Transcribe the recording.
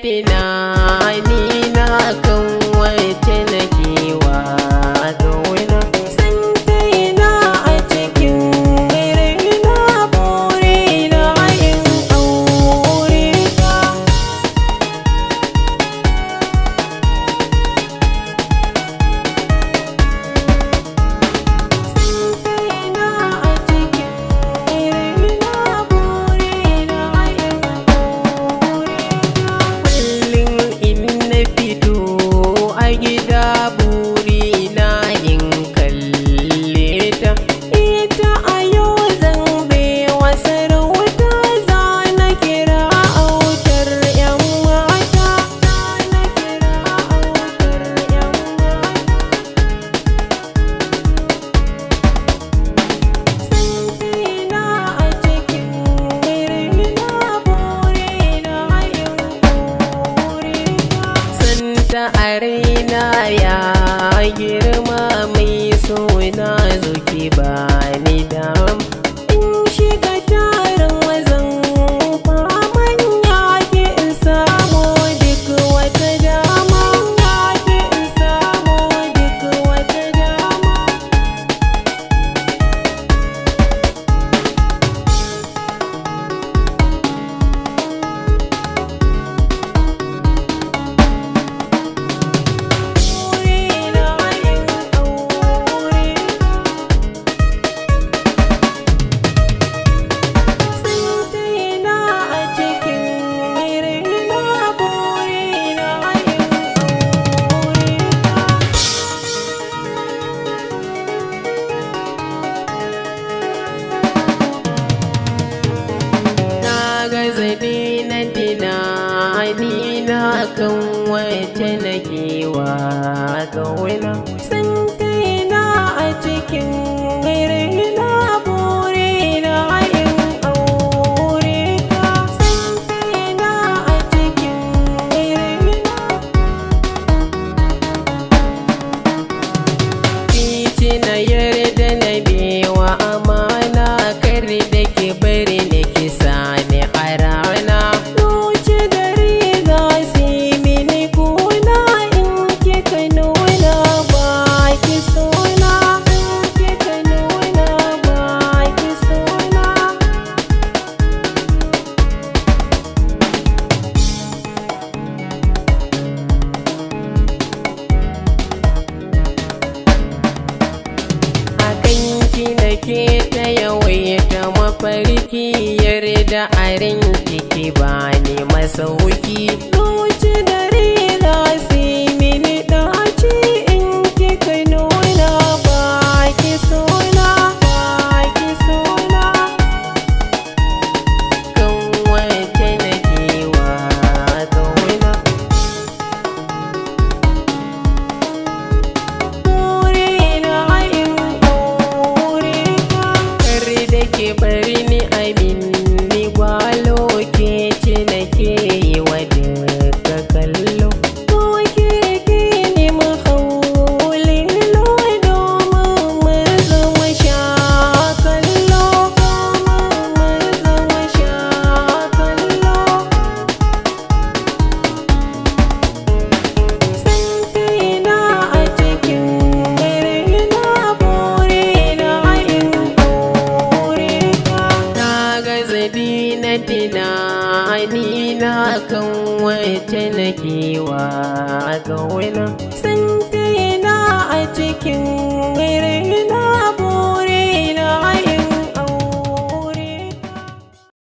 tunani na kan wacce nake wa ƙauna. San kaina a cikin raina burina in aure ka. A raina ya girma mai suna zuki ba ni dam in shiga taron mazan faman yake in samu duk wata dama yake in samu duk wata dama. Zabi na tunani na kan wacce nake wa ƙauna. San kaina a cikin raina burina in aure ka. San kaina a cikin raina. Kici na yarda na bewa amana kar da ke bari na kisa ne a rana. Wuce dare na sai mini kuna in kika nuna ba ki sona. In kika nuna ba ki sona. A kanki nake ta yawaita mafarki yarda a ranki ki bani masauki. Wuce dare na sai mini ɗaci in kika nuna ba ki sona. Ba ki sona. Kan wacce nake wa ƙauna. Burina in aure ka. Kar da ke bari ni amin ni gwalo ke ce nake yi wa duka kallo. Ko ke ni mu haulilo domin mu zama sha kallo. Domin mu zama sha kallo. San kaina a cikin raina burina in aure ka. Na ga zabi na tunani na kan wacce nake wa ƙauna. San